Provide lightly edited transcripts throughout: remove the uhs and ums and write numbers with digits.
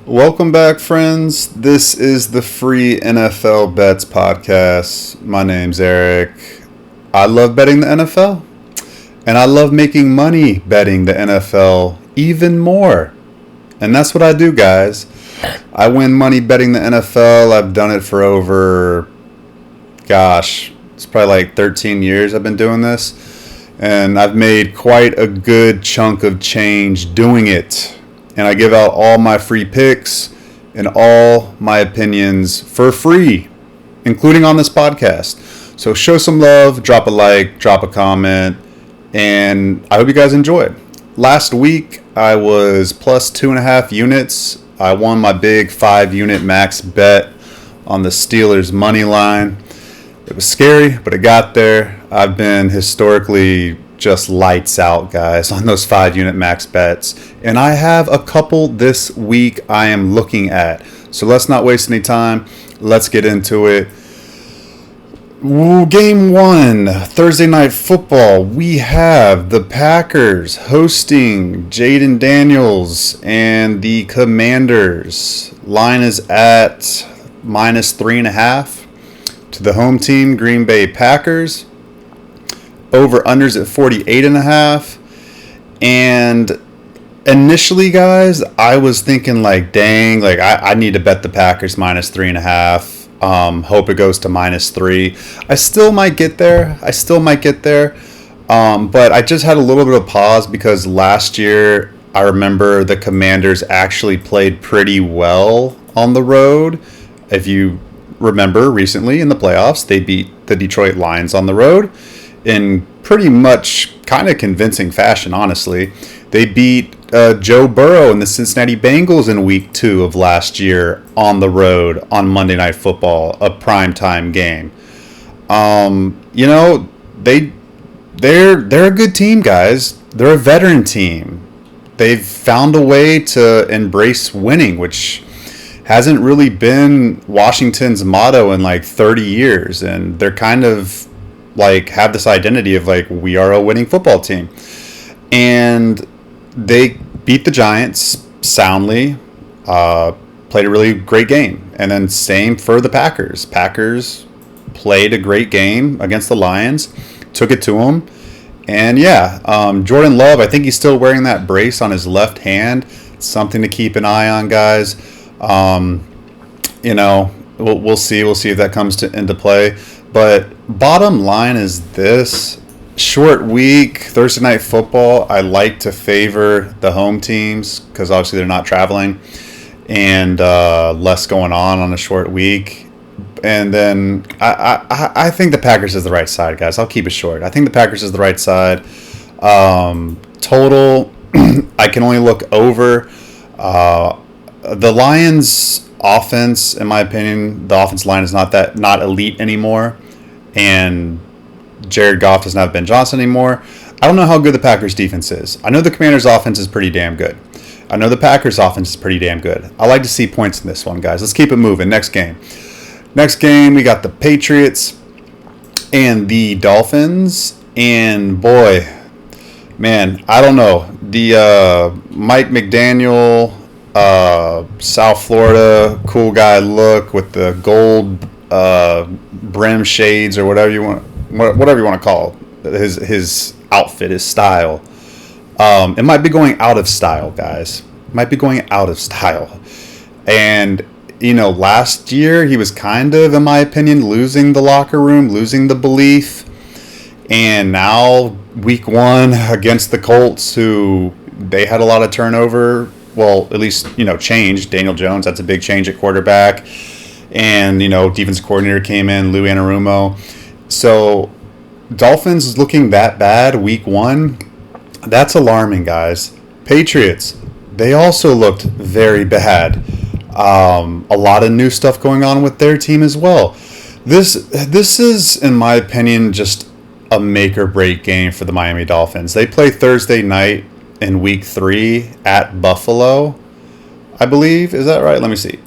Welcome back, friends. This is the Free NFL Bets Podcast. My name's Eric. I love betting the NFL, and I love making money betting the NFL even more. And that's what I do, guys. I win money betting the NFL. I've done it for over, it's probably like 13 years I've been doing this. And I've made quite a good chunk of change doing it. And I give out all my free picks and all my opinions for free, including on this podcast. So show some love, drop a like, drop a comment, and I hope you guys enjoy it. Last week, I was plus 2.5 units. I won my big 5-unit max bet on the Steelers money line. It was scary, but it got there. I've been historically just lights out, guys, on those 5-unit max bets. And I have a couple this week I am looking at. So let's not waste any time. Let's get into it. Game 1, Thursday Night Football. We have the Packers hosting Jaden Daniels and the Commanders. Line is at minus 3.5 to the home team, Green Bay Packers. Over-unders at 48.5. And initially, guys, I was thinking dang, I need to bet the Packers minus 3.5. Hope it goes to minus 3. I still might get there. But I just had a little bit of pause because last year I remember the Commanders actually played pretty well on the road. If you remember recently in the playoffs, they beat the Detroit Lions on the road in pretty much kind of convincing fashion, honestly. They beat Joe Burrow and the Cincinnati Bengals in week 2 of last year on the road on Monday Night Football, a primetime game. They're a good team, guys. They're a veteran team. They've found a way to embrace winning, which hasn't really been Washington's motto in 30 years. And they're kind of have this identity of we are a winning football team. And they beat the Giants soundly, played a really great game. And then same for the Packers. Packers played a great game against the Lions, took it to them. And Jordan Love, I think he's still wearing that brace on his left hand. It's something to keep an eye on, guys. We'll see if that comes into play. But bottom line is this. Short week, Thursday Night Football, I like to favor the home teams because obviously they're not traveling and less going on a short week. And then I think the Packers is the right side, guys. I'll keep it short. I think the Packers is the right side. Total, I can only look over. The Lions' offense, in my opinion, the offensive line is not elite anymore. And Jared Goff doesn't have Ben Johnson anymore. I don't know how good the Packers defense is. I know the Commanders offense is pretty damn good. I know the Packers offense is pretty damn good. I like to see points in this one, guys. Let's keep it moving. Next game, we got the Patriots and the Dolphins. And boy, man, I don't know. The Mike McDaniel, South Florida cool guy look with the gold brim shades or whatever you want to call it. His outfit, his style. It might be going out of style, guys. It might be going out of style. And last year he was kind of, in my opinion, losing the locker room, losing the belief. And now week 1 against the Colts, who they had a lot of turnover. Well, at least, change. Daniel Jones, that's a big change at quarterback. And, defense coordinator came in, Lou Anarumo. So, Dolphins is looking that bad week 1. That's alarming, guys. Patriots, they also looked very bad. A lot of new stuff going on with their team as well. This is, in my opinion, just a make or break game for the Miami Dolphins. They play Thursday night in week 3 at Buffalo, I believe. Is that right? Let me see.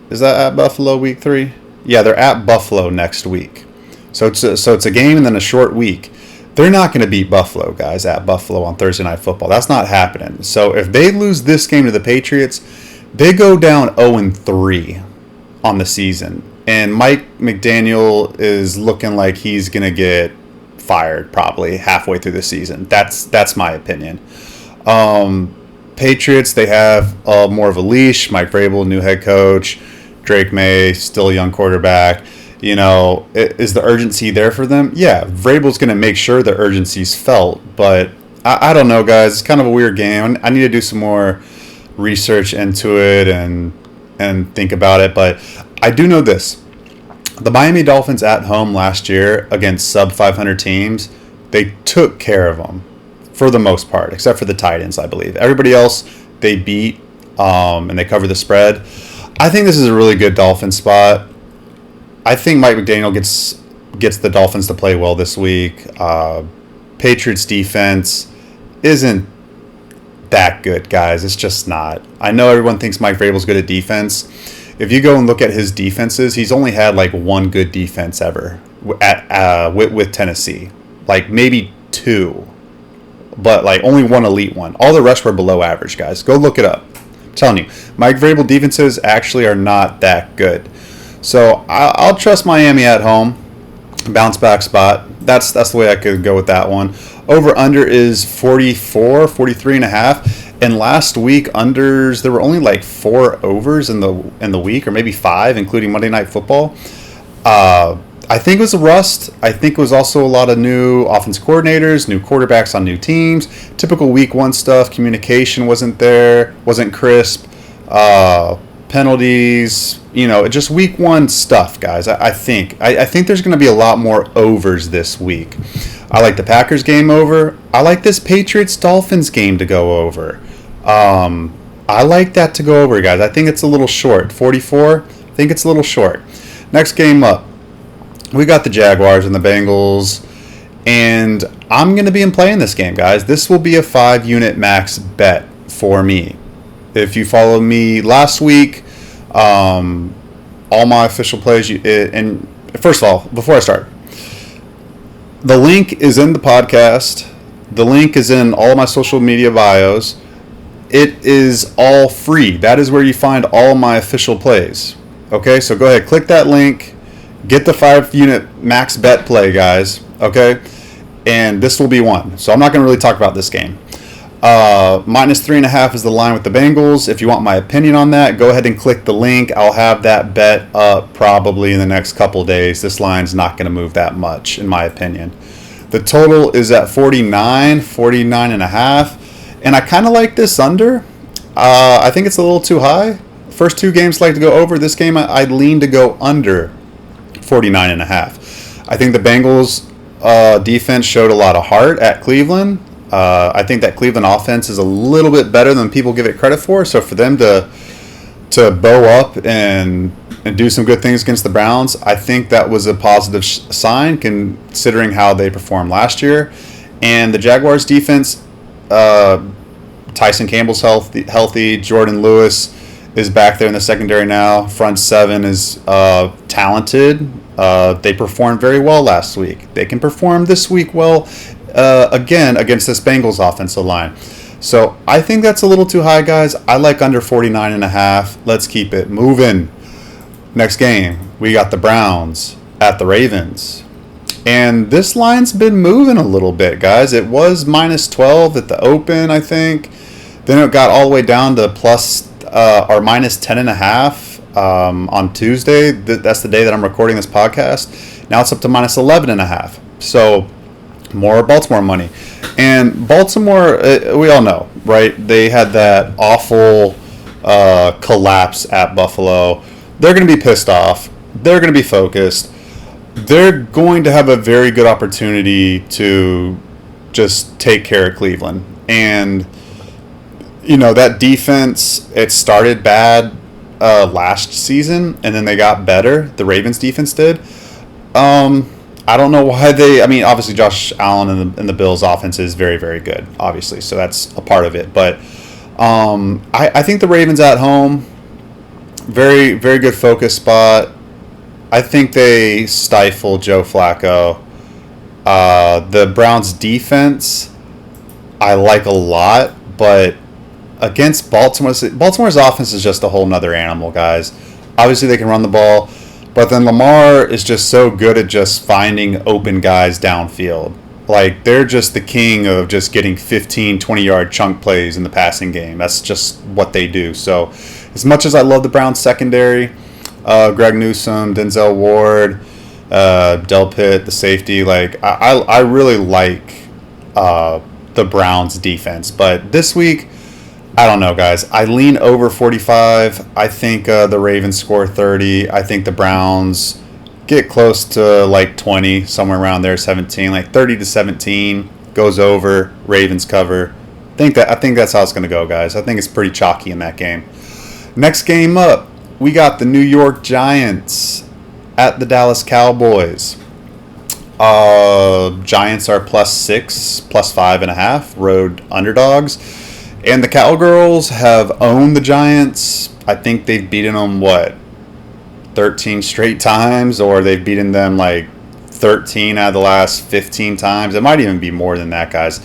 Is that at Buffalo week 3? Yeah, they're at Buffalo next week. So it's a game and then a short week. They're not going to beat Buffalo, guys, at Buffalo on Thursday Night Football. That's not happening. So if they lose this game to the Patriots, They go down 0-3 on the season, and Mike McDaniel is looking like he's gonna get fired probably halfway through the season. That's my opinion. Patriots, they have more of a leash. Mike Vrabel, new head coach. Drake May, still a young quarterback. Is the urgency there for them? Yeah, Vrabel's going to make sure the urgency's felt, but I don't know, guys. It's kind of a weird game. I need to do some more research into it and think about it, but I do know this. The Miami Dolphins at home last year against sub-500 teams, they took care of them for the most part, except for the Titans, I believe. Everybody else, they beat, and they cover the spread. I think this is a really good Dolphins spot. I think Mike McDaniel gets the Dolphins to play well this week. Patriots defense isn't that good, guys. It's just not. I know everyone thinks Mike Vrabel's good at defense. If you go and look at his defenses, he's only had like one good defense ever with Tennessee, like maybe two, but like only one elite one. All the rest were below average, guys. Go look it up. I'm telling you, Mike Vrabel defenses actually are not that good. So I'll trust Miami at home, bounce back spot. That's the way I could go with that one. Over under is 43 and a half. And last week unders, there were only like 4 overs in the week, or maybe 5, including Monday Night Football. I think it was a rust. I think it was also a lot of new offense coordinators, new quarterbacks on new teams. Typical week 1 stuff. Communication wasn't there, wasn't crisp. Penalties, just week 1 stuff, guys. I think there's going to be a lot more overs this week. I like the Packers game over. I like this Patriots-Dolphins game to go over. I like that to go over, guys. I think it's a little short. 44, I think it's a little short. Next game up, we got the Jaguars and the Bengals. And I'm going to be playing this game, guys. This will be a 5-unit max bet for me. If you follow me last week, all my official plays, and first of all, before I start, the link is in the podcast. The link is in all my social media bios. It is all free. That is where you find all my official plays. Okay, so go ahead, click that link, get the 5-unit max bet play, guys. Okay, and this will be one. So I'm not going to really talk about this game. -3.5 is the line with the Bengals. If you want my opinion on that, go ahead and click the link. I'll have that bet up probably in the next couple days. This line's not going to move that much, in my opinion. The total is at 49.5, and I kind of like this under. I think it's a little too high. First 2 games like to go over. This game I'd lean to go under 49.5. I think the Bengals defense showed a lot of heart at Cleveland. I think that Cleveland offense is a little bit better than people give it credit for. So for them to bow up and do some good things against the Browns, I think that was a positive sign considering how they performed last year. And the Jaguars defense, Tyson Campbell's healthy. Jordan Lewis is back there in the secondary now. Front 7 is talented. They performed very well last week. They can perform this week well again against this Bengals offensive line. So I think that's a little too high, guys. I like under 49.5. Let's keep it moving. Next game, we got the Browns at the Ravens. And this line's been moving a little bit, guys. It was -12 at the open, I think. Then it got all the way down to -10.5 on Tuesday. That's the day that I'm recording this podcast. Now it's up to -11.5. So more Baltimore money. And Baltimore, we all know, right? They had that awful collapse at Buffalo. They're going to be pissed off. They're going to be focused. They're going to have a very good opportunity to just take care of Cleveland. And, that defense, it started bad last season, and then they got better. The Ravens defense did. I don't know why obviously Josh Allen and the Bills offense is very, very good, obviously. So that's a part of it. But I think the Ravens at home, very, very good focus spot. I think they stifle Joe Flacco. The Browns defense, I like a lot, but against Baltimore. Baltimore's offense is just a whole nother animal, guys. Obviously, they can run the ball, but then Lamar is just so good at just finding open guys downfield. Like, they're just the king of just getting 15, 20-yard chunk plays in the passing game. That's just what they do. So, as much as I love the Browns secondary, Greg Newsome, Denzel Ward, Del Pitt, the safety, like, I really like the Browns defense. But this week, I don't know, guys. I lean over 45. I think the Ravens score 30. I think the Browns get close to like 20, somewhere around there, 17, like 30-17 goes over. Ravens cover. I think that's how it's going to go, guys. I think it's pretty chalky in that game. Next game up, we got the New York Giants at the Dallas Cowboys. Giants are +6, +5.5 road underdogs, and the Cowgirls have owned the Giants. I think they've beaten them 13 straight times, or they've beaten them like 13 out of the last 15 times. It might even be more than that, guys.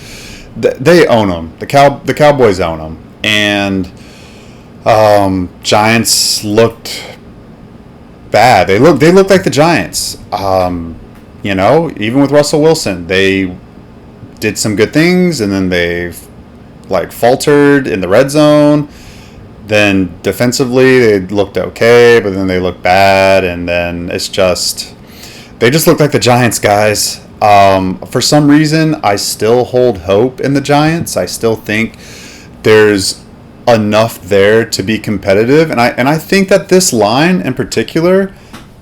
They own them. The Cowboys own them, and Giants looked bad. They looked like the Giants. Even with Russell Wilson, they did some good things, and then they faltered in the red zone. Then defensively, they looked okay, but then they looked bad, and then they just look like the Giants, guys. For some reason, I still hold hope in the Giants. I still think there's enough there to be competitive, and I think that this line in particular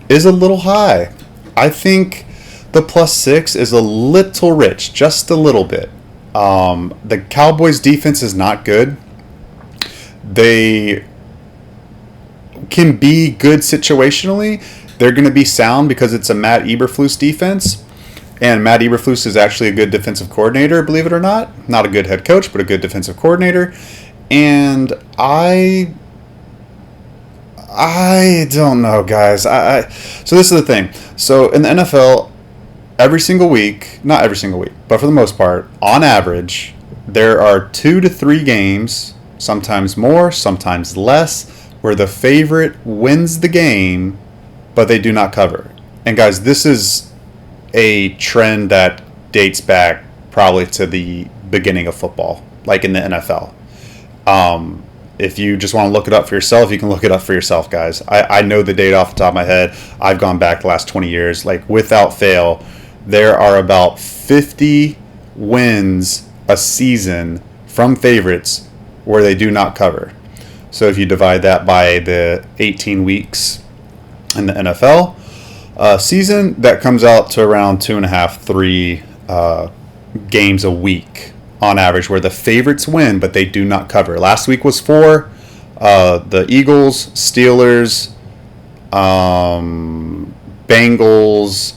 is a little high. I think the +6 is a little rich, just a little bit. The Cowboys' defense is not good. They can be good situationally. They're going to be sound because it's a Matt Eberflus defense. And Matt Eberflus is actually a good defensive coordinator, believe it or not. Not a good head coach, but a good defensive coordinator. And I don't know, guys. So this is the thing. So in the NFL, every single week, not every single week, but for the most part, on average, there are 2 to 3 games, sometimes more, sometimes less, where the favorite wins the game, but they do not cover. And guys, this is a trend that dates back probably to the beginning of football, like in the NFL. If you just want to look it up for yourself, you can look it up for yourself, guys. I know the data off the top of my head. I've gone back the last 20 years. Like, without fail, there are about 50 wins a season from favorites where they do not cover. So if you divide that by the 18 weeks in the NFL season, that comes out to around 2.5, 3 games a week on average where the favorites win, but they do not cover. Last week was 4. The Eagles, Steelers, Bengals,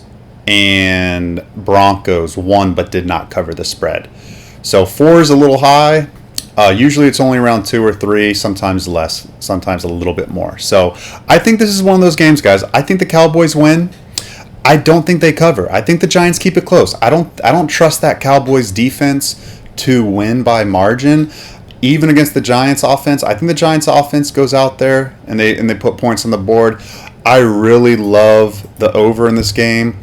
and Broncos won but did not cover the spread. So 4 is a little high. Usually it's only around 2 or 3, sometimes less, sometimes a little bit more. So I think this is one of those games, guys. I think the Cowboys win. I don't think they cover. I think the Giants keep it close. I don't trust that Cowboys defense to win by margin, even against the Giants offense. I think the Giants offense goes out there and they put points on the board. I really love the over in this game.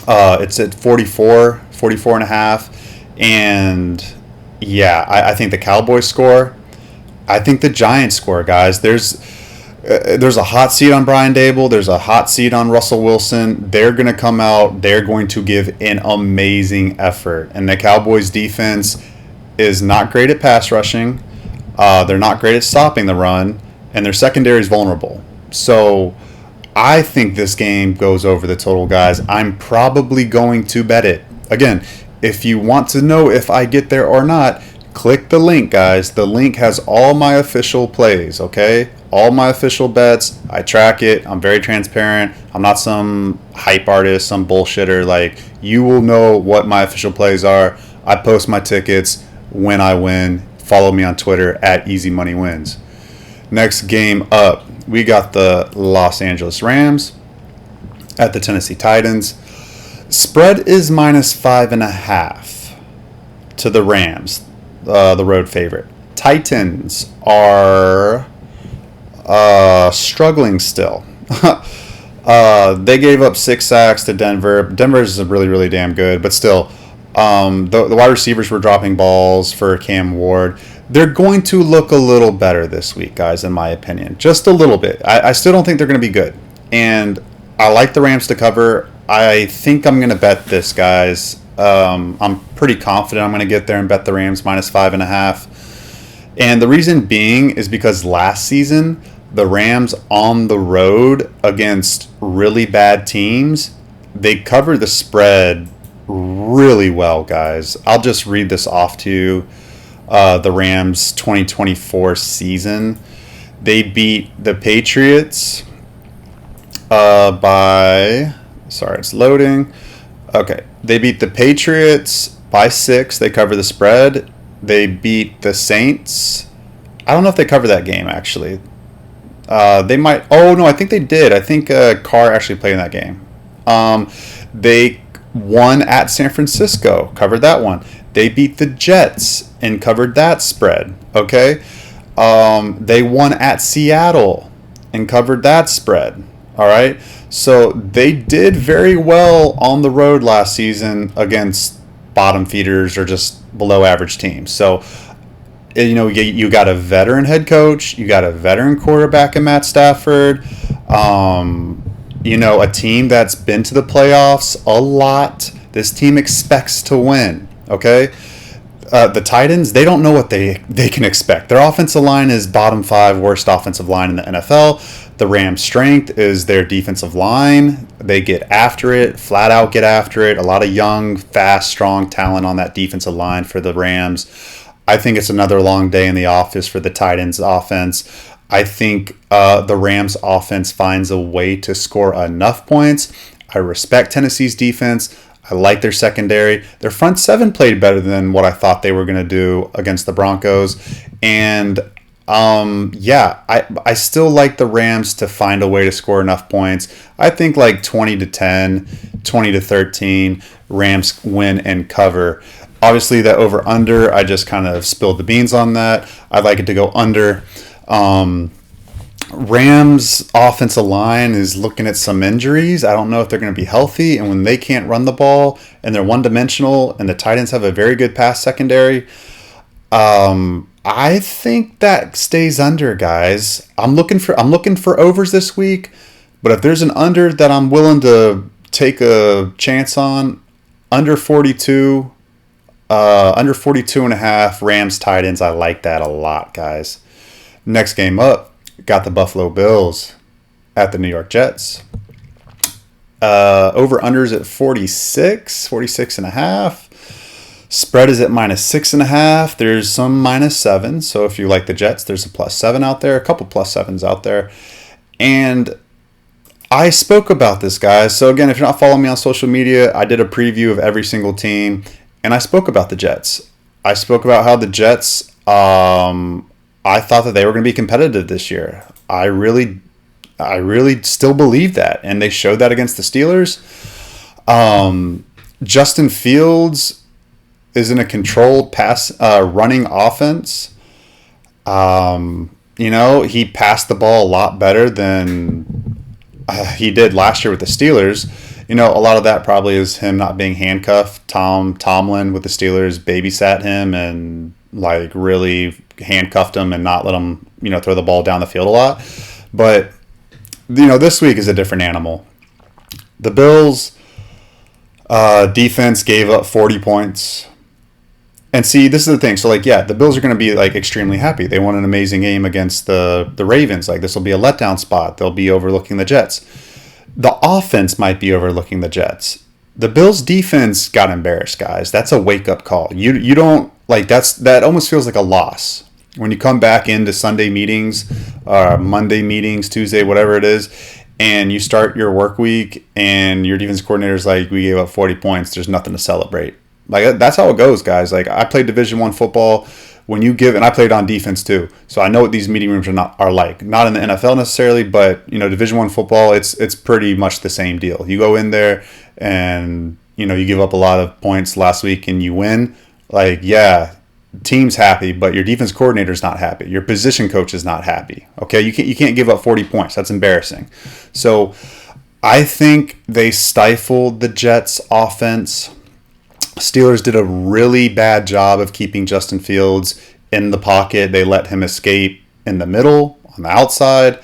It's at 44.5, and yeah, I think the Cowboys score. I think the Giants score, guys. There's a hot seat on Brian Dable. There's a hot seat on Russell Wilson. They're going to come out. They're going to give an amazing effort. And the Cowboys defense is not great at pass rushing. They're not great at stopping the run. And their secondary is vulnerable. So I think this game goes over the total, guys. I'm probably going to bet it. Again, if you want to know if I get there or not, click the link, guys. The link has all my official plays, okay? All my official bets. I track it. I'm very transparent. I'm not some hype artist, some bullshitter. Like, you will know what my official plays are. I post my tickets when I win. Follow me on Twitter at EasyMoneyWins. Next game up, we got the Los Angeles Rams at the Tennessee Titans. Spread is -5.5 to the Rams, the road favorite. Titans are struggling still. They gave up 6 sacks to Denver. Denver's really, really damn good, but still, the wide receivers were dropping balls for Cam Ward. They're going to look a little better this week, guys, in my opinion. Just a little bit. I still don't think they're going to be good. And I like the Rams to cover. I think I'm going to bet this, guys. I'm pretty confident I'm going to get there and bet the Rams -5.5. And the reason being is because last season, the Rams on the road against really bad teams, they covered the spread really well, guys. I'll just read this off to you. The Rams 2024 season, they beat the Patriots by... Sorry, it's loading. Okay. They beat the Patriots by 6. They cover the spread. They beat the Saints. I don't know if they covered that game, actually. They might... Oh, no, I think they did. I think Carr actually played in that game. They won at San Francisco. Covered that one. They beat the Jets and covered that spread. Okay? They won at Seattle and covered that spread. All right? So they did very well on the road last season against bottom feeders or just below average teams. So, you know, you got a veteran head coach, you got a veteran quarterback in Matt Stafford, you know, a team that's been to the playoffs a lot. This team expects to win, okay? The Titans, they don't know what they can expect. Their offensive line is bottom 5 worst offensive line in the NFL. The Rams' strength is their defensive line. They get after it, flat out get after it. A lot of young, fast, strong talent on that defensive line for the Rams. I think it's another long day in the office for the Titans' offense. I think the Rams' offense finds a way to score enough points. I respect Tennessee's defense. I like their secondary. Their front 7 played better than what I thought they were going to do against the Broncos. And yeah, I still like the Rams to find a way to score enough points. I think like 20-10, 20-13, Rams win and cover. Obviously, that over-under, I just kind of spilled the beans on that. I'd like it to go under. Rams' offensive line is looking at some injuries. I don't know if they're going to be healthy. And when they can't run the ball and they're one-dimensional and the Titans have a very good pass secondary, I think that stays under, guys. I'm looking for overs this week, but if there's an under that I'm willing to take a chance on, under 42, under 42.5 Rams Titans, I like that a lot, guys. Next game up, got the Buffalo Bills at the New York Jets. Over unders at 46.5. Spread is at -6.5. There's some -7. So if you like the Jets, there's a +7 out there, a couple +7s out there. And I spoke about this, guys. So again, if you're not following me on social media, I did a preview of every single team, and I spoke about the Jets. I spoke about how the Jets, I thought that they were going to be competitive this year. I really still believe that, and they showed that against the Steelers. Justin Fields is in a controlled pass running offense. You know, he passed the ball a lot better than he did last year with the Steelers. You know, a lot of that probably is him not being handcuffed. Tomlin with the Steelers babysat him and like really handcuffed him and not let him, you know, throw the ball down the field a lot. But, you know, this week is a different animal. The Bills defense gave up 40 points. And see, this is the thing. So, like, yeah, the Bills are going to be, like, extremely happy. They won an amazing game against the Ravens. Like, this will be a letdown spot. They'll be overlooking the Jets. The offense might be overlooking the Jets. The Bills' defense got embarrassed, guys. That's a wake-up call. You don't, like, that almost feels like a loss. When you come back into Sunday meetings, Monday meetings, Tuesday, whatever it is, and you start your work week and your defense coordinator's like, we gave up 40 points. There's nothing to celebrate. Like, that's how it goes, guys. Like, I played Division I football. When you give, and I played on defense too, so I know what these meeting rooms are like. Not in the NFL necessarily, but you know, Division I football, it's pretty much the same deal. You go in there and you know you give up a lot of points last week and you win. Like, yeah, team's happy, but your defense coordinator is not happy. Your position coach is not happy. Okay, you can't give up 40 points. That's embarrassing. So I think they stifled the Jets' offense. Steelers did a really bad job of keeping Justin Fields in the pocket. They let him escape in the middle, on the outside.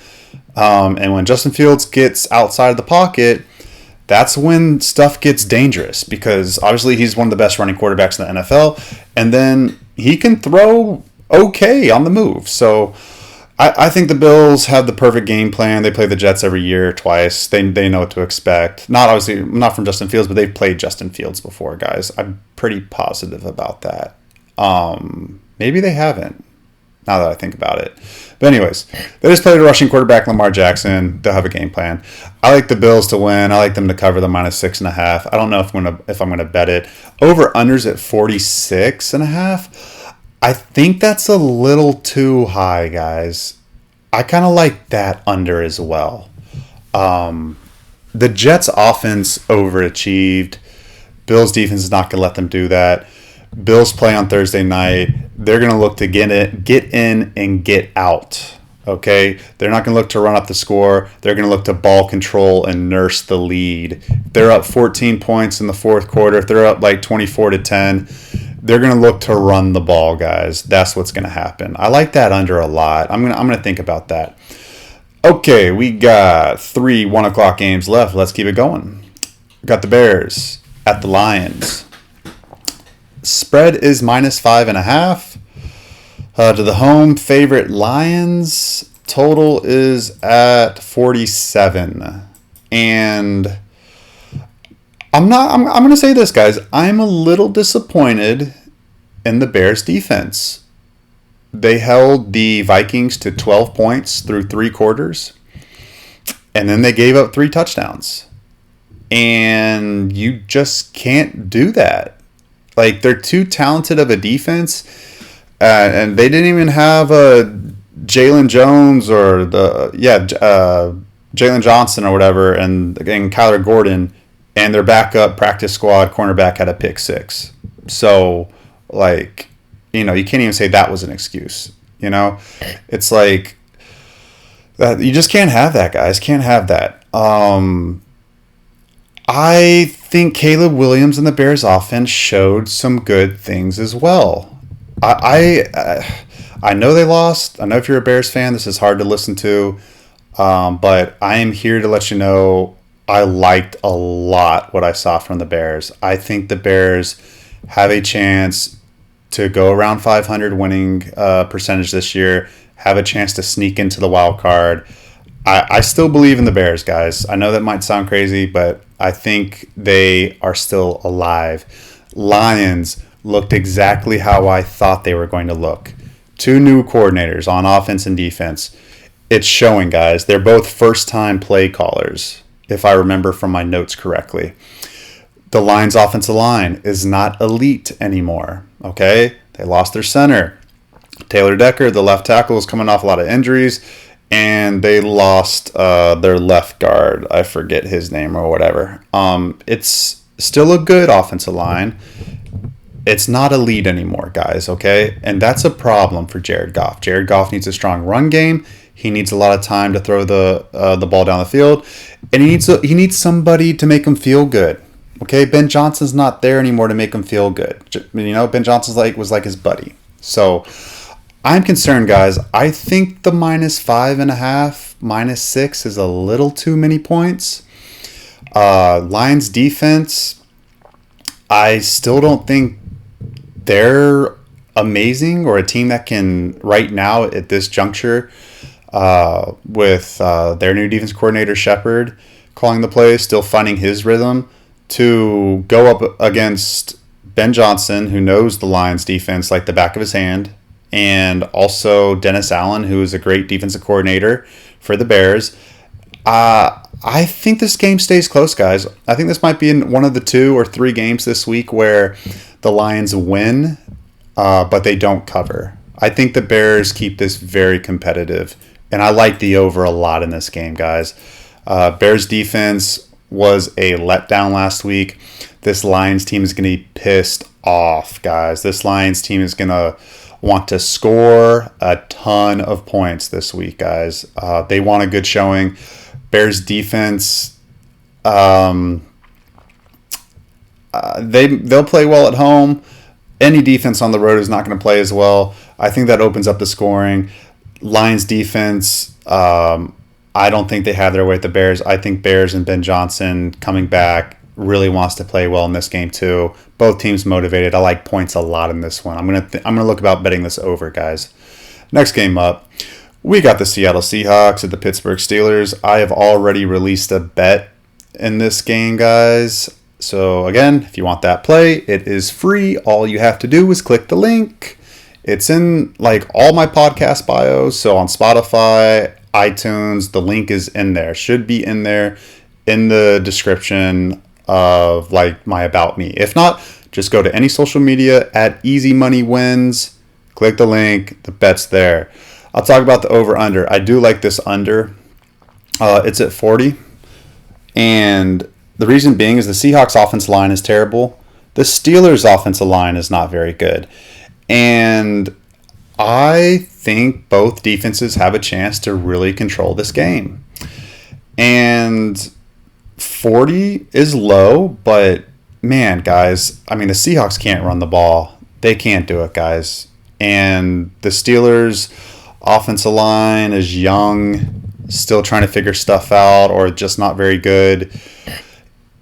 And when Justin Fields gets outside of the pocket, that's when stuff gets dangerous, because obviously he's one of the best running quarterbacks in the NFL, and then he can throw okay on the move. So I think the Bills have the perfect game plan. They play the Jets every year, twice. They know what to expect. Not from Justin Fields, but they've played Justin Fields before, guys. I'm pretty positive about that. Maybe they haven't, now that I think about it. But anyways, they just played a rushing quarterback, Lamar Jackson. They'll have a game plan. I like the Bills to win. I like them to cover the -6.5. I don't know if I'm gonna bet it. Over unders at 46.5. I think that's a little too high, guys. I kind of like that under as well. The Jets offense overachieved. Bills defense is not gonna let them do that. Bills play on Thursday night. They're going to look to get in and get out. Okay? They're not going to look to run up the score. They're going to look to ball control and nurse the lead. If they're up 14 points in the fourth quarter, if they're up like 24-10, they're going to look to run the ball, guys. That's what's going to happen. I like that under a lot. I'm going to think about that. Okay, we got 3 1 o'clock games left. Let's keep it going. We got the Bears at the Lions. Spread is -5.5. To the home favorite Lions. Total is at 47. And I'm going to say this, guys. I'm a little disappointed in the Bears defense. They held the Vikings to 12 points through 3 quarters. And then they gave up 3 touchdowns. And you just can't do that. Like, they're too talented of a defense, and they didn't even have a Jalen Jones or Jalen Johnson or whatever, and Kyler Gordon, and their backup practice squad cornerback had a pick 6. So, like, you can't even say that was an excuse. It's like that. You just can't have that, guys. Can't have that. I think Caleb Williams and the Bears offense showed some good things as well. I know they lost. I know if you're a Bears fan, this is hard to listen to. But I am here to let you know I liked a lot what I saw from the Bears. I think the Bears have a chance to go around 500 winning percentage this year, have a chance to sneak into the wild card. I still believe in the Bears, guys. I know that might sound crazy, but I think they are still alive. Lions looked exactly how I thought they were going to look. 2 new coordinators on offense and defense. It's showing, guys. They're both first-time play callers, if I remember from my notes correctly. The Lions' offensive line is not elite anymore, okay? They lost their center. Taylor Decker, the left tackle, is coming off a lot of injuries. And they lost their left guard. I forget his name or whatever. It's still a good offensive line. It's not elite anymore, guys, okay? And that's a problem for Jared Goff. Jared Goff needs a strong run game. He needs a lot of time to throw the ball down the field. And he needs somebody to make him feel good. Okay? Ben Johnson's not there anymore to make him feel good. Ben Johnson's was like his buddy. So I'm concerned, guys. I think the -5.5, -6 is a little too many points. Lions defense, I still don't think they're amazing or a team that can, right now at this juncture, with their new defense coordinator, Shepard, calling the plays, still finding his rhythm, to go up against Ben Johnson, who knows the Lions defense like the back of his hand, and also Dennis Allen, who is a great defensive coordinator for the Bears. I think this game stays close, guys. I think this might be in one of the 2 or 3 games this week where the Lions win, but they don't cover. I think the Bears keep this very competitive, and I like the over a lot in this game, guys. Bears defense was a letdown last week. This Lions team is going to be pissed off, guys. This Lions team is going to want to score a ton of points this week, guys. They want a good showing. Bears defense, they'll play well at home. Any defense on the road is not going to play as well. I think that opens up the scoring. Lions defense, I don't think they have their way at the Bears. I think Bears and Ben Johnson coming back really wants to play well in this game too. Both teams motivated. I like points a lot in this one. I'm gonna look about betting this over, guys. Next game up, we got the Seattle Seahawks at the Pittsburgh Steelers. I have already released a bet in this game, guys. So again, if you want that play, it is free. All you have to do is click the link. It's in like all my podcast bios. So on Spotify, iTunes, the link is in there. Should be in there in the description of like my About Me. If not, just go to any social media at Easy Money Wins. Click the link. The bet's there. I'll talk about the over-under. I do like this under. It's at 40. And the reason being is the Seahawks offensive line is terrible. The Steelers offensive line is not very good. And I think both defenses have a chance to really control this game. And 40 is low, but man, guys, I mean, the Seahawks can't run the ball. They can't do it, guys. And the Steelers offensive line is young, still trying to figure stuff out, or just not very good.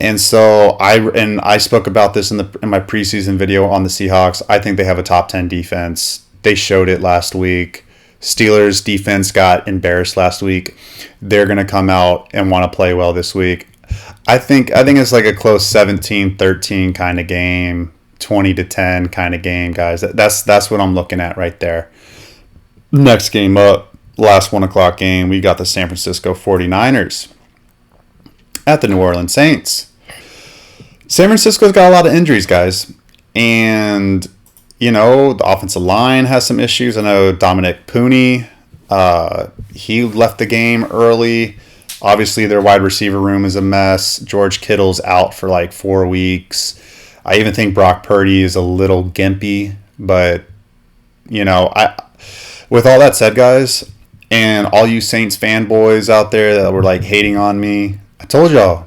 And so I spoke about this in my preseason video on the Seahawks. I think they have a top 10 defense. They showed it last week. Steelers defense got embarrassed last week. They're going to come out and want to play well this week. I think it's like a close 17-13 kind of game, 20-10 kind of game, guys. That's what I'm looking at right there. Next game up, last 1 o'clock game, we got the San Francisco 49ers at the New Orleans Saints. San Francisco's got a lot of injuries, guys. And, you know, the offensive line has some issues. I know Dominic Pooney, he left the game early. Obviously, their wide receiver room is a mess. George Kittle's out for like 4 weeks. I even think Brock Purdy is a little gimpy. But, you know, with all that said, guys, and all you Saints fanboys out there that were like hating on me, I told y'all.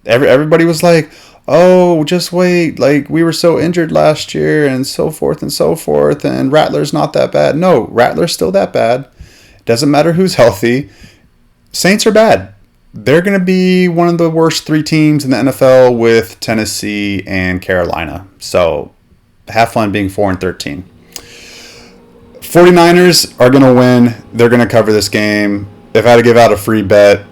Everybody was like, oh, just wait. Like, we were so injured last year and so forth and so forth. And Rattler's not that bad. No, Rattler's still that bad. Doesn't matter who's healthy. Saints are bad. They're going to be one of the worst 3 teams in the NFL with Tennessee and Carolina. So have fun being 4-13. 49ers are going to win. They're going to cover this game. If I had to give out a free bet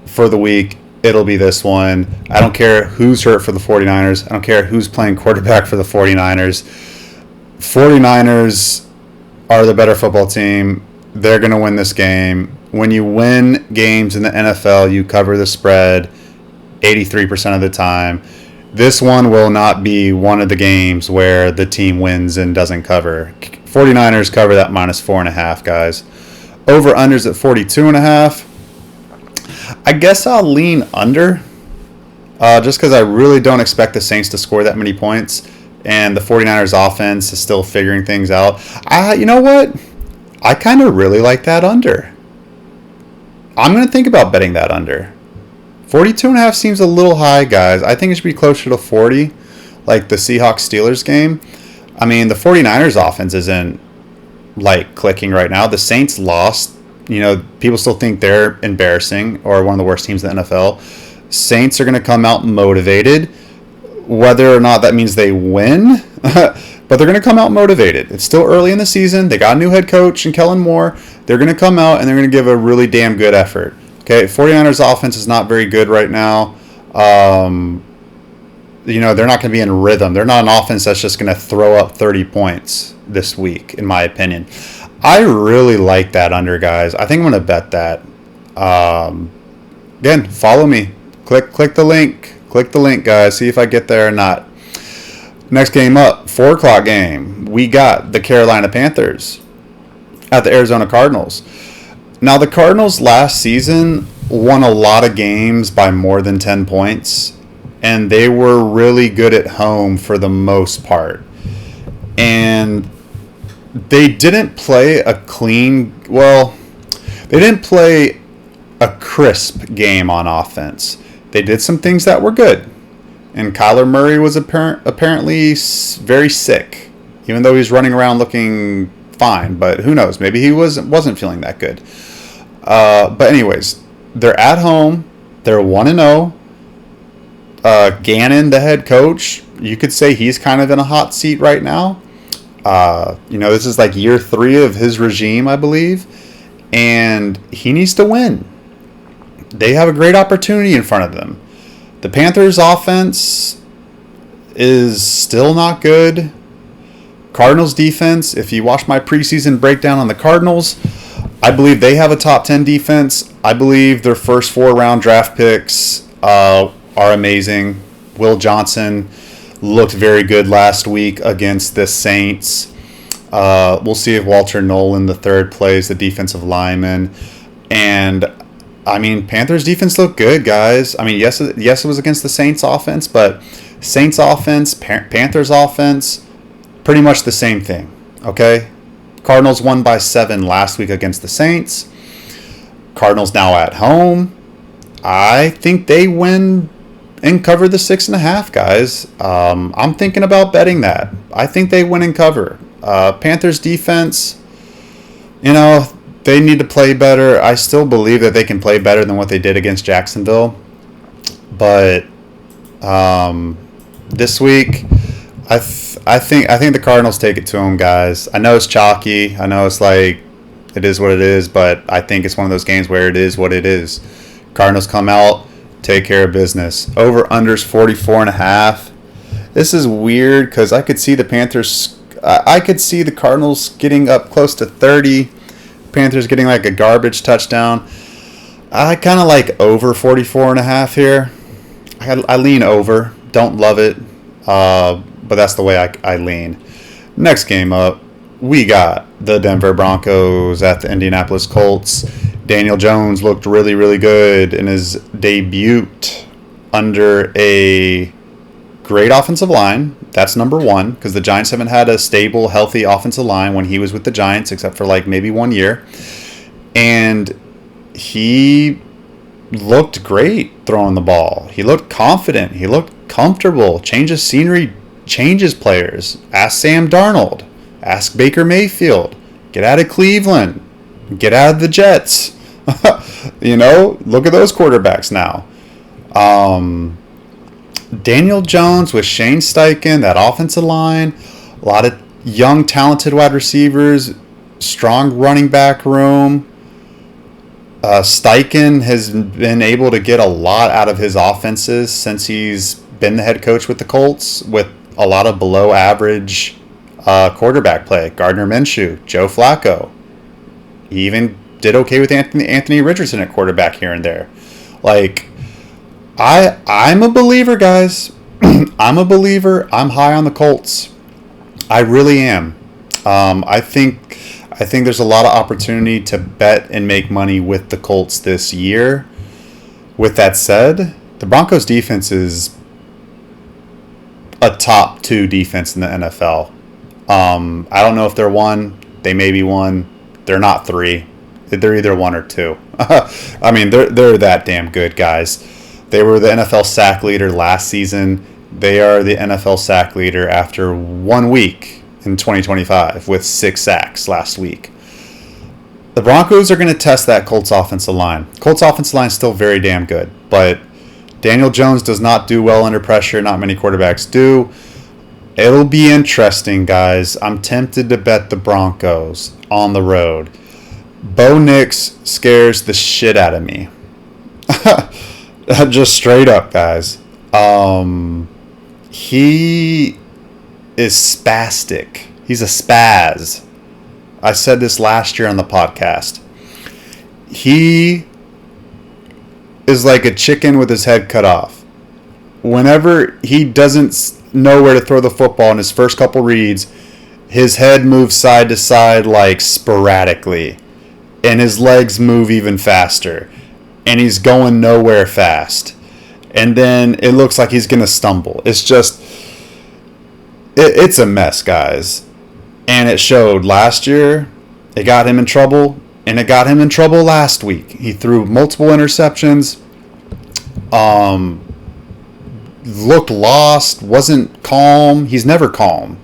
for the week, it'll be this one. I don't care who's hurt for the 49ers. I don't care who's playing quarterback for the 49ers. 49ers are the better football team. They're going to win this game. When you win games in the NFL, you cover the spread 83% of the time. This one will not be one of the games where the team wins and doesn't cover. 49ers cover that -4.5, guys. Over-unders at 42.5. I guess I'll lean under just because I really don't expect the Saints to score that many points. And the 49ers offense is still figuring things out. You know what? I kind of really like that under. I'm going to think about betting that under. 42.5 seems a little high, guys. I think it should be closer to 40, like the Seahawks-Steelers game. I mean, the 49ers offense isn't, like, clicking right now. The Saints lost. You know, people still think they're embarrassing or one of the worst teams in the NFL. Saints are going to come out motivated. Whether or not that means they win, but they're going to come out motivated. It's still early in the season. They got a new head coach in Kellen Moore. They're going to come out and they're going to give a really damn good effort. Okay, 49ers offense is not very good right now. You know, they're not going to be in rhythm. They're not an offense that's just going to throw up 30 points this week, in my opinion. I really like that under, guys. I think I'm going to bet that. Again, follow me. Click the link. Click the link, guys. See if I get there or not. Next game up, 4 o'clock game. We got the Carolina Panthers at the Arizona Cardinals. Now, the Cardinals last season won a lot of games by more than 10 points. and they were really good at home for the most part. And they didn't play a they didn't play a crisp game on offense. They did some things that were good. And Kyler Murray was apparently very sick, even though he's running around looking fine. But who knows? Maybe he wasn't feeling that good. But anyways, they're at home. They're 1-0. Gannon, the head coach, you could say he's kind of in a hot seat right now. This is like year 3 of his regime, I believe. And he needs to win. They have a great opportunity in front of them. The Panthers' offense is still not good. Cardinals' defense, if you watch my preseason breakdown on the Cardinals, I believe they have a top 10 defense. I believe their first 4-round draft picks are amazing. Will Johnson looked very good last week against the Saints. We'll see if Walter Nolan III plays the defensive lineman. And I mean, Panthers defense looked good, guys. I mean, yes, it was against the Saints offense, but Saints offense, Panthers offense, pretty much the same thing, okay? Cardinals won by 7 last week against the Saints. Cardinals now at home. I think they win and cover the 6.5, guys. I'm thinking about betting that. I think they win and cover. Panthers defense, they need to play better. I still believe that they can play better than what they did against Jacksonville. But this week, I think the Cardinals take it to them, guys. I know it's chalky. I know it's like it is what it is, but I think it's one of those games where it is what it is. Cardinals come out, take care of business. Over-unders 44.5. This is weird because I could see the Panthers. I could see the Cardinals getting up close to 30. Panthers getting like a garbage touchdown. I kind of like over 44.5 here. I lean over. Don't love it, but that's the way I lean. Next game up, we got the Denver Broncos at the Indianapolis Colts. Daniel Jones looked really, really good in his debut under a great offensive line. That's number one, because the Giants haven't had a stable, healthy offensive line when he was with the Giants, except for like maybe 1 year. And he looked great throwing the ball. He looked confident. He looked comfortable. Change of scenery changes players. Ask Sam Darnold. Ask Baker Mayfield. Get out of Cleveland. Get out of the Jets. Look at those quarterbacks now. Daniel Jones with Shane Steichen, that offensive line, a lot of young, talented wide receivers, strong running back room. Steichen has been able to get a lot out of his offenses since he's been the head coach with the Colts, with a lot of below average quarterback play. Gardner Minshew, Joe Flacco. He even did okay with Anthony Richardson at quarterback here and there. Like, I'm a believer, guys. I'm a believer. I'm high on the Colts. I really am. I think there's a lot of opportunity to bet and make money with the Colts this year. With that said, the Broncos defense is a top 2 defense in the NFL. I don't know if they're 1. They may be 1. They're not 3. They're either 1 or 2. I mean, they're that damn good, guys. They were the NFL sack leader last season. They are the NFL sack leader after 1 week in 2025 with 6 sacks last week. The Broncos are going to test that Colts offensive line. Colts offensive line is still very damn good, but Daniel Jones does not do well under pressure. Not many quarterbacks do. It'll be interesting, guys. I'm tempted to bet the Broncos on the road. Bo Nix scares the shit out of me. Just straight up, guys. He is spastic. He's a spaz. I said this last year on the podcast. He is like a chicken with his head cut off. Whenever he doesn't know where to throw the football in his first couple reads, his head moves side to side like sporadically. And his legs move even faster. And he's going nowhere fast. and then it looks like he's going to stumble. It's just, it's a mess, guys. And it showed last year. It got him in trouble, and it got him in trouble last week. He threw multiple interceptions. Looked lost, wasn't calm. He's never calm.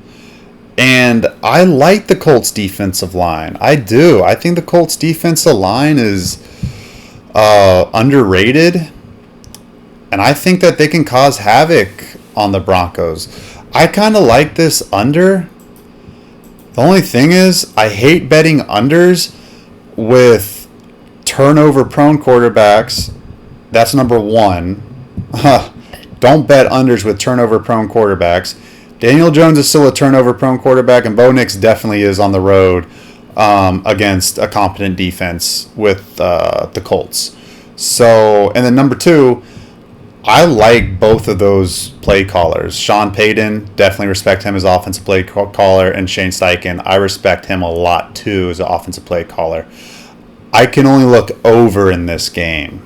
And I like the Colts defensive line. I do. I think the Colts defensive line is underrated. And I think that they can cause havoc on the Broncos. I kind of like this under. The only thing is, I hate betting unders with turnover-prone quarterbacks. That's number one. Don't bet unders with turnover-prone quarterbacks. Daniel Jones is still a turnover-prone quarterback, and Bo Nix definitely is on the road against a competent defense with the Colts. So, and then number two, I like both of those play callers. Sean Payton, definitely respect him as offensive play caller, and Shane Steichen, I respect him a lot too as an offensive play caller. I can only look over in this game.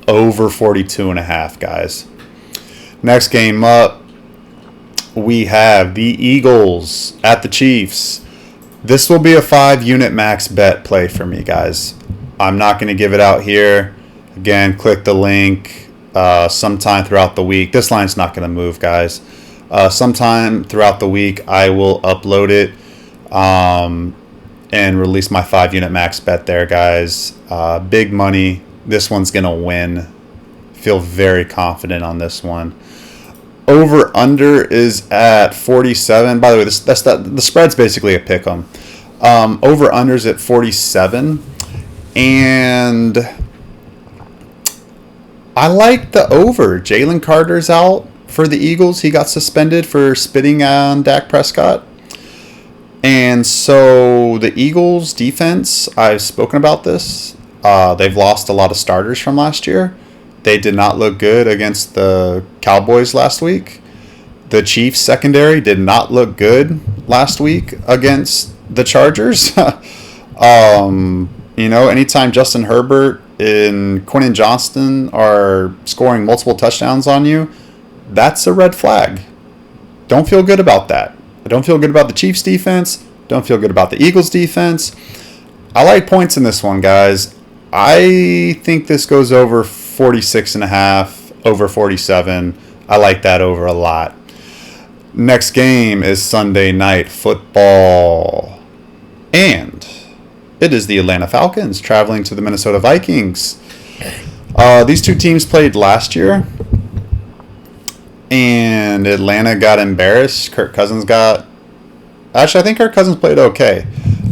Over 42.5, guys. Next game up, we have the Eagles at the Chiefs. This will be a 5-unit max bet play for me, guys. I'm not going to give it out here. Again, click the link sometime throughout the week. This line's not going to move, guys. Sometime throughout the week, I will upload it and release my 5-unit max bet there, guys. Big money. This one's going to win. Feel very confident on this one. Over under is at 47. By the way, the spread's basically a pick 'em. Over under's at 47. And I like the over. Jalen Carter's out for the Eagles. He got suspended for spitting on Dak Prescott. And so the Eagles defense, I've spoken about this. They've lost a lot of starters from last year. They did not look good against the Cowboys last week. The Chiefs secondary did not look good last week against the Chargers. Anytime Justin Herbert and Quentin Johnston are scoring multiple touchdowns on you, that's a red flag. Don't feel good about that. I don't feel good about the Chiefs defense. Don't feel good about the Eagles defense. I like points in this one, guys. I think this goes over 46.5, over 47. I like that over a lot. Next game is Sunday Night Football. And it is the Atlanta Falcons traveling to the Minnesota Vikings. These two teams played last year. And Atlanta got embarrassed. Kirk Cousins got... Actually, I think Kirk Cousins played okay.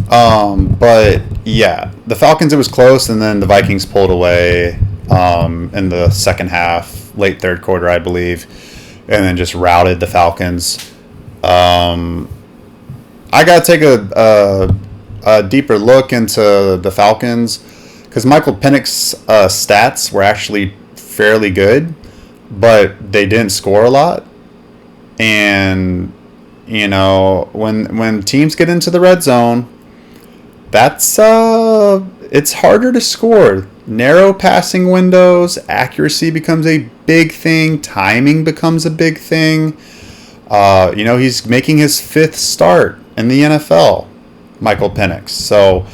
But, yeah. The Falcons, it was close. And then the Vikings pulled away in the second half. Late third quarter, I believe. And then just routed the Falcons. I got to take a deeper look into the Falcons. Because Michael Penix's stats were actually fairly good. But they didn't score a lot. And, when teams get into the red zone, that's it's harder to score. Narrow passing windows, accuracy becomes a big thing, timing becomes a big thing. He's making his 5th start in the NFL, Michael Penix. So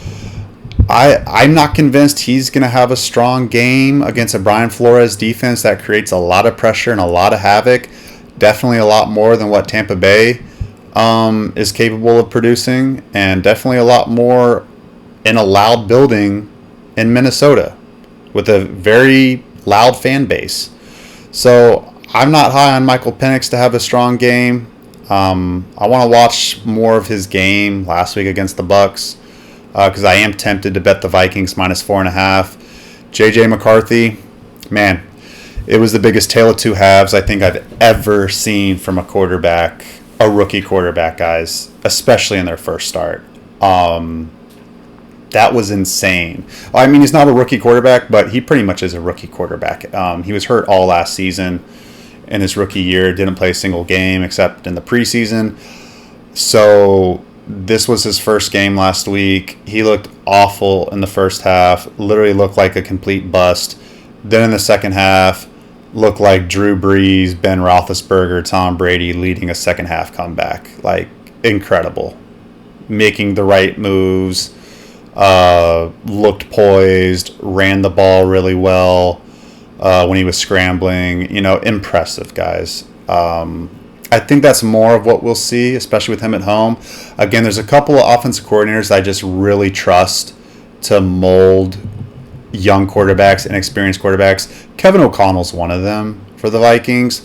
I'm not convinced he's going to have a strong game against a Brian Flores defense that creates a lot of pressure and a lot of havoc. Definitely a lot more than what Tampa Bay is capable of producing, and definitely a lot more in a loud building in Minnesota with a very loud fan base. So I'm not high on Michael Penix to have a strong game. I want to watch more of his game last week against the Bucs. Because I am tempted to bet the Vikings minus 4.5. J.J. McCarthy, man, it was the biggest tale of two halves I think I've ever seen from a quarterback, a rookie quarterback, guys, especially in their first start. That was insane. I mean, he's not a rookie quarterback, but he pretty much is a rookie quarterback. He was hurt all last season in his rookie year, didn't play a single game except in the preseason. So this was his first game last week. He looked awful in the first half, literally looked like a complete bust. Then in the second half, look like Drew Brees, Ben Roethlisberger, Tom Brady leading a second half comeback. Like, incredible. Making the right moves, looked poised, ran the ball really well when he was scrambling. Impressive, guys. I think that's more of what we'll see, especially with him at home. Again, there's a couple of offensive coordinators I just really trust to mold young quarterbacks and experienced quarterbacks. Kevin O'Connell's one of them for the Vikings.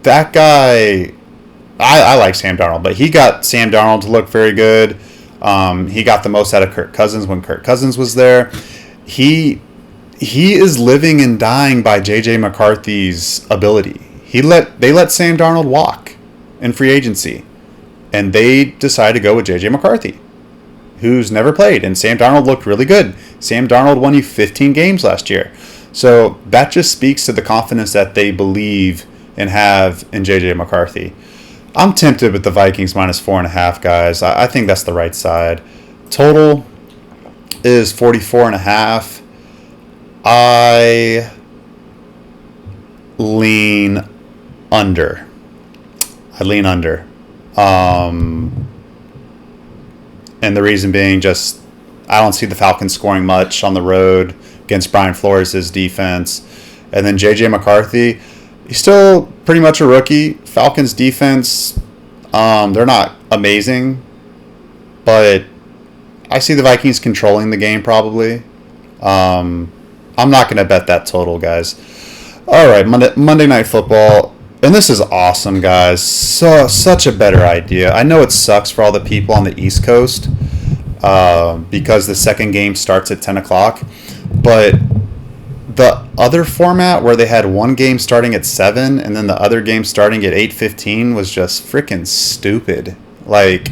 That guy, I like Sam Darnold, but he got Sam Darnold to look very good. He got the most out of Kirk Cousins when Kirk Cousins was there. He is living and dying by J.J. McCarthy's ability. They let Sam Darnold walk in free agency, and they decided to go with J.J. McCarthy, who's never played, and Sam Darnold looked really good. Sam Darnold won you 15 games last year. So that just speaks to the confidence that they believe and have in J.J. McCarthy. I'm tempted with the Vikings minus 4.5, guys. I think that's the right side. Total is 44.5. I lean under. And the reason being just I don't see the Falcons scoring much on the road against Brian Flores' defense. And then J.J. McCarthy, he's still pretty much a rookie. Falcons defense, they're not amazing, but I see the Vikings controlling the game probably. I'm not going to bet that total, guys. All right, Monday Night Football. And this is awesome, guys. Such a better idea. I know it sucks for all the people on the East Coast because the second game starts at 10 o'clock. But the other format where they had one game starting at 7 and then the other game starting at 8:15 was just freaking stupid. Like,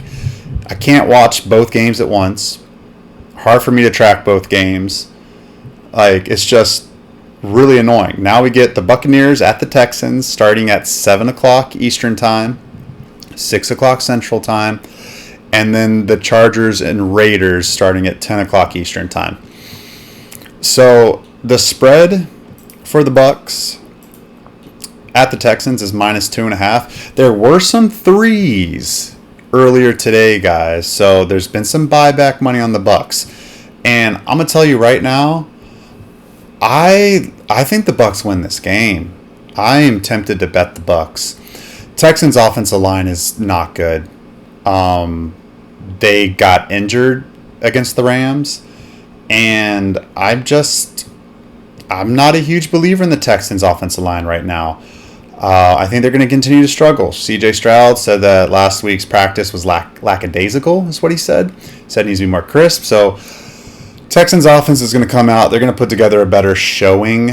I can't watch both games at once. Hard for me to track both games. Like, it's just really annoying. Now we get the Buccaneers at the Texans starting at 7 o'clock Eastern Time, 6 o'clock Central Time, and then the Chargers and Raiders starting at 10 o'clock Eastern Time. So the spread for the Bucs at the Texans is minus 2.5. There were some threes earlier today, guys. So there's been some buyback money on the Bucs. And I'm going to tell you right now, I think the Bucs win this game. I am tempted to bet the Bucs. Texans' offensive line is not good. They got injured against the Rams, and I'm not a huge believer in the Texans' offensive line right now. I think they're going to continue to struggle. C.J. Stroud said that last week's practice was lackadaisical, is what he said. He said it needs to be more crisp. So Texans offense is going to come out. They're going to put together a better showing.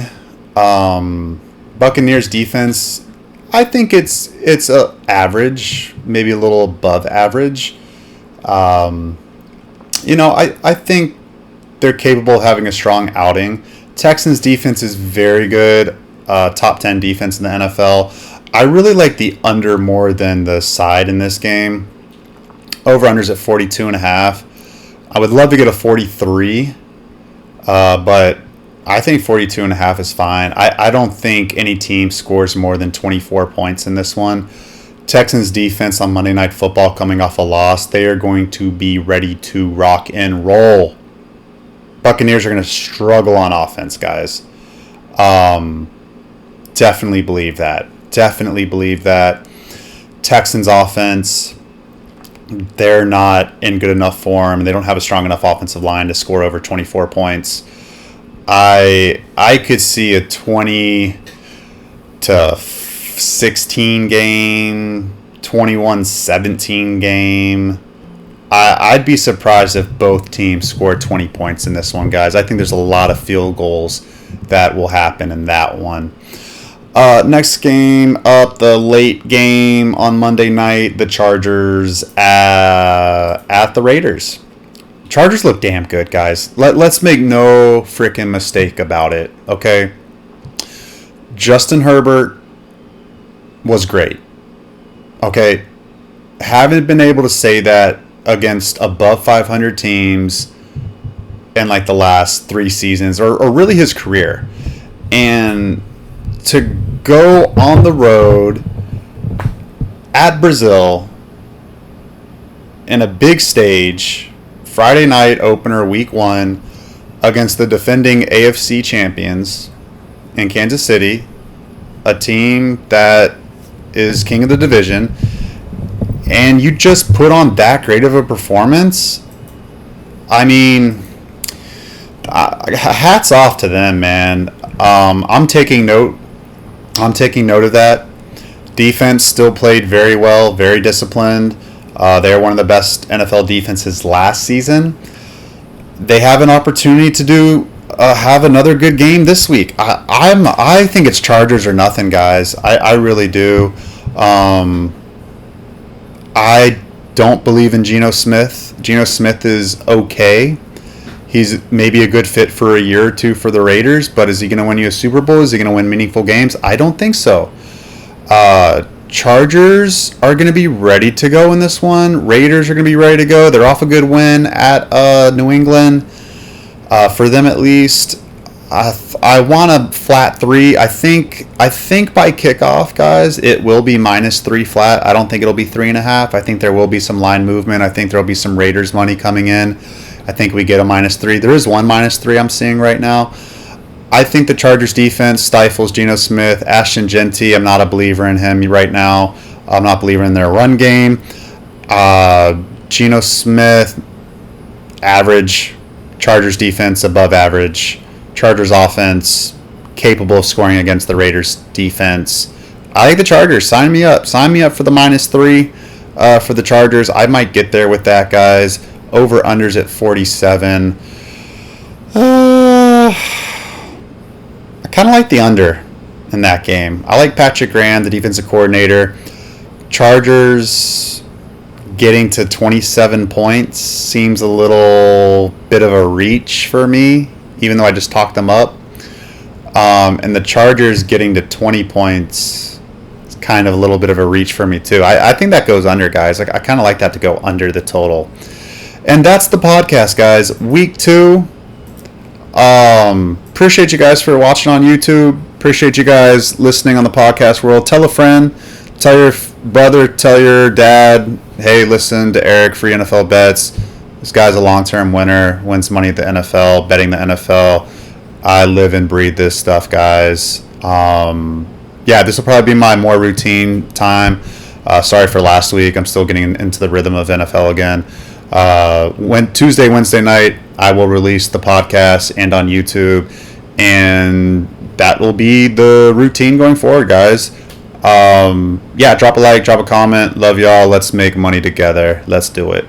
Buccaneers defense, I think it's a average, maybe a little above average. I think they're capable of having a strong outing. Texans defense is very good. Top 10 defense in the NFL. I really like the under more than the side in this game. Over-under's at 42.5. I would love to get a 43, but I think 42.5 is fine. I don't think any team scores more than 24 points in this one. Texans defense on Monday Night Football coming off a loss, they are going to be ready to rock and roll. Buccaneers are going to struggle on offense, guys. Definitely believe that. Texans offense, they're not in good enough form. They don't have a strong enough offensive line to score over 24 points. I could see a 20-16 game, 21-17 game. I'd be surprised if both teams scored 20 points in this one, guys. I think there's a lot of field goals that will happen in that one. Next game up, the late game on Monday night, the Chargers at the Raiders. Chargers look damn good, guys. Let's make no freaking mistake about it, okay? Justin Herbert was great, okay? Haven't been able to say that against above 500 teams in like the last 3 seasons or really his career. And to go on the road at Brazil in a big stage, Friday night opener, week 1, against the defending AFC champions in Kansas City, a team that is king of the division, and you just put on that great of a performance. I mean, hats off to them, man. I'm taking note of that. Defense still played very well, very disciplined. They're one of the best NFL defenses last season. They have an opportunity to have another good game this week. I think it's Chargers or nothing, guys. I really do. I don't believe in Geno Smith. Geno Smith is okay. He's maybe a good fit for a year or two for the Raiders, but is he going to win you a Super Bowl? Is he going to win meaningful games? I don't think so. Chargers are going to be ready to go in this one. Raiders are going to be ready to go. They're off a good win at New England. For them at least, I want a flat 3. I think by kickoff, guys, it will be -3 flat. I don't think it'll be 3.5. I think there will be some line movement. I think there will be some Raiders money coming in. I think we get a -3. There is one -3 I'm seeing right now. I think the Chargers defense stifles Geno Smith. Ashton Genty, I'm not a believer in him right now. I'm not a believer in their run game. Geno Smith, average. Chargers defense, above average. Chargers offense, capable of scoring against the Raiders defense. I like the Chargers. Sign me up. Sign me up for the -3 for the Chargers. I might get there with that, guys. Over-unders at 47. I kind of like the under in that game. I like Patrick Graham, the defensive coordinator. Chargers getting to 27 points seems a little bit of a reach for me, even though I just talked them up. And the Chargers getting to 20 points is kind of a little bit of a reach for me, too. I think that goes under, guys. I kind of like that to go under the total. And that's the podcast, guys. Week 2. Appreciate you guys for watching on YouTube. Appreciate you guys listening on the podcast world. Tell a friend, tell your brother, tell your dad, hey, listen to Eric, free NFL bets. This guy's a long-term winner, wins money at the NFL, betting the NFL. I live and breathe this stuff, guys. This will probably be my more routine time. Sorry for last week. I'm still getting into the rhythm of NFL again. Tuesday, Wednesday night, I will release the podcast and on YouTube, and that will be the routine going forward, guys. Drop a like, drop a comment. Love y'all. Let's make money together. Let's do it.